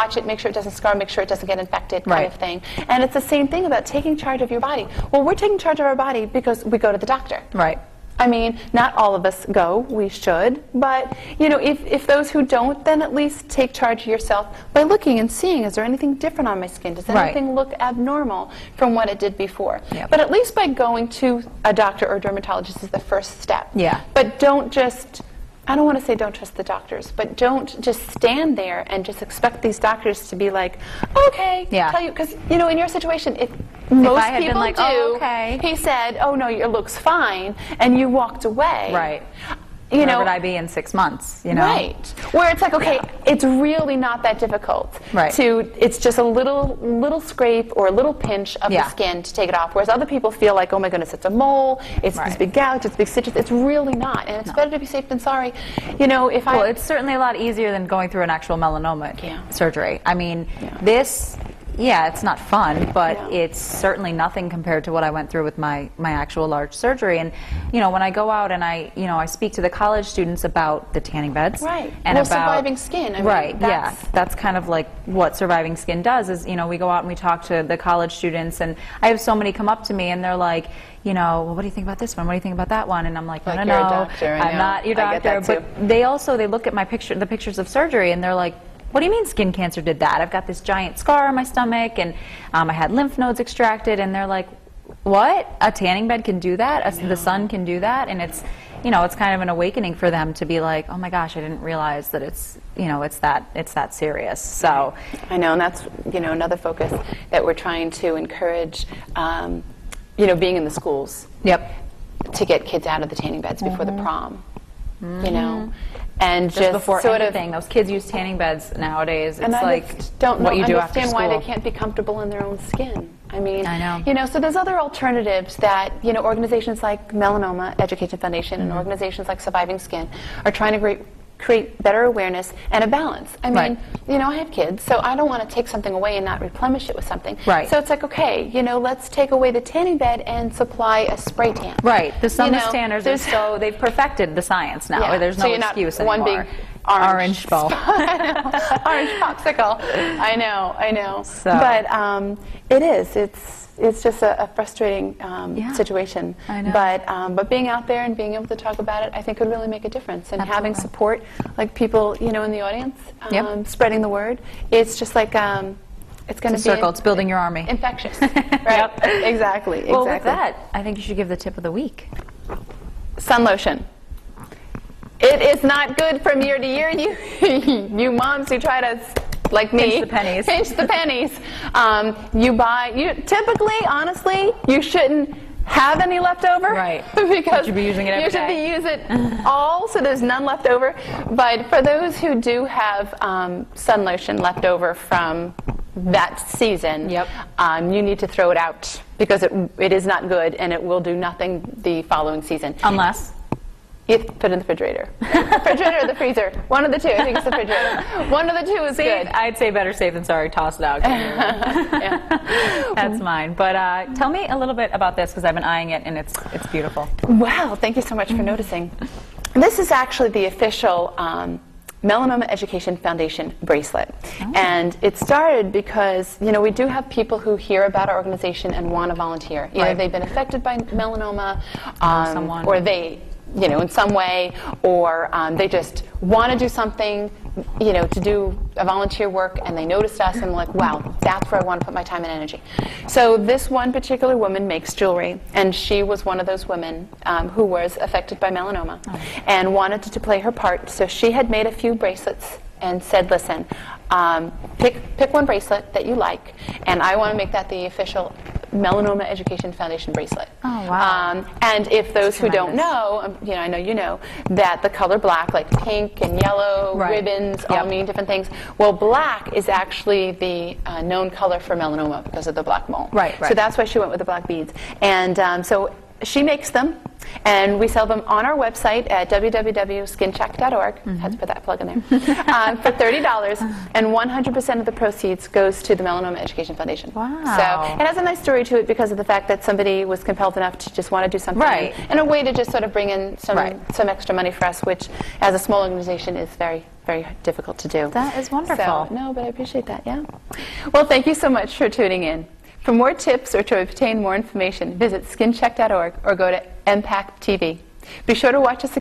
watch it, make sure it doesn't scar, make sure it doesn't get infected, kind of thing. And it's the same thing about taking charge of your body. Well, we're taking charge of our body because we go to the doctor. Right. I mean, not all of us go, we should, but, you know, if those who don't, then at least take charge of yourself by looking and seeing, is there anything different on my skin? Does anything look abnormal from what it did before? But at least by going to a doctor or a dermatologist is the first step. But don't just, I don't want to say don't trust the doctors, but don't just stand there and just expect these doctors to be like, okay, tell you, because, you know, in your situation, if most people like, do, oh, okay. He said, oh no, it looks fine, and you walked away. Right. You know, where would I be in 6 months? You know. Right. Where it's like, okay, it's really not that difficult. Right. It's just a little scrape or a little pinch of the skin to take it off. Whereas other people feel like, oh my goodness, it's a mole, it's this big gouge, it's big stitches. It's really not, and it's better to be safe than sorry. You know, well, it's certainly a lot easier than going through an actual melanoma surgery. I mean, this. Yeah, it's not fun, but it's certainly nothing compared to what I went through with my actual large surgery. And you know, when I go out and I speak to the college students about the tanning beds, and about surviving skin. I mean, that's kind of like what surviving skin does. Is, you know, we go out and we talk to the college students, and I have so many come up to me and they're like, you know, well, what do you think about this one? What do you think about that one? And I'm like, no, no, no, I'm not your doctor. But they look at the pictures of surgery, and they're like, what do you mean skin cancer did that? I've got this giant scar on my stomach, and I had lymph nodes extracted, and they're like, what? A tanning bed can do that? The sun can do that? And it's, you know, it's kind of an awakening for them to be like, oh my gosh, I didn't realize that it's, you know, it's that serious. So I know, and that's, you know, another focus that we're trying to encourage, you know, being in the schools. To get kids out of the tanning beds before the prom. You know, and just before sort anything, those kids use tanning beds nowadays. It's and like don't what you do after understand school. why they can't be comfortable in their own skin. I mean, I know. You know, so there's other alternatives that, you know, organizations like Melanoma Education Foundation and organizations like Surviving Skin are trying to create better awareness and a balance. I mean, you know, I have kids, so I don't want to take something away and not replenish it with something. So it's like, okay, you know, let's take away the tanning bed and supply a spray tan. The sun tanners are so, they've perfected the science now. There's no excuse anymore. One big orange ball. Orange popsicle. I know. So. But it is. It's just a frustrating situation. I know. But being out there and being able to talk about it, I think, would really make a difference. And having support, like people, you know, in the audience, spreading the word. It's just like it's going to be circle. It's building your army. Infectious, right? Exactly. Well, with that, I think you should give the tip of the week. Sun lotion. It is not good from year to year. You moms who try to, like me, pinch the pennies. Pinch the pennies. Typically, honestly, you shouldn't have any left over. Because you should be using it every day. You should use it all, so there's none left over. But for those who do have sun lotion left over from that season, you need to throw it out because it is not good and it will do nothing the following season. Unless? You put it in the refrigerator. Refrigerator or the freezer. One of the two. I think it's the refrigerator. One of the two is good. I'd say better safe than sorry. Toss it out. That's mine. But tell me a little bit about this because I've been eyeing it and it's beautiful. Wow. Thank you so much for noticing. This is actually the official Melanoma Education Foundation bracelet. And it started because, you know, we do have people who hear about our organization and want to volunteer. Either they've been affected by melanoma or they, you know, in some way, or they just want to do something, you know, to do a volunteer work, and they noticed us and like, wow, that's where I want to put my time and energy. So this one particular woman makes jewelry, and she was one of those women who was affected by melanoma and wanted to play her part. So she had made a few bracelets and said, listen, pick one bracelet that you like, and I want to make that the official Melanoma Education Foundation bracelet. Oh, wow. And if those who don't know, you know, I know you know, that the color black, like pink and yellow, ribbons, all mean different things. Well, black is actually the known color for melanoma because of the black mole. So that's why she went with the black beads. And so she makes them, and we sell them on our website at www.skincheck.org. Had to put that plug in there. For $30, and 100% of the proceeds goes to the Melanoma Education Foundation. Wow. So it has a nice story to it because of the fact that somebody was compelled enough to just want to do something. And a way to just sort of bring in some extra money for us, which as a small organization is very, very very difficult to do. That is wonderful. So, no, but I appreciate that, yeah. Well, thank you so much for tuning in. For more tips or to obtain more information, visit skincheck.org or go to MPAC TV. Be sure to watch us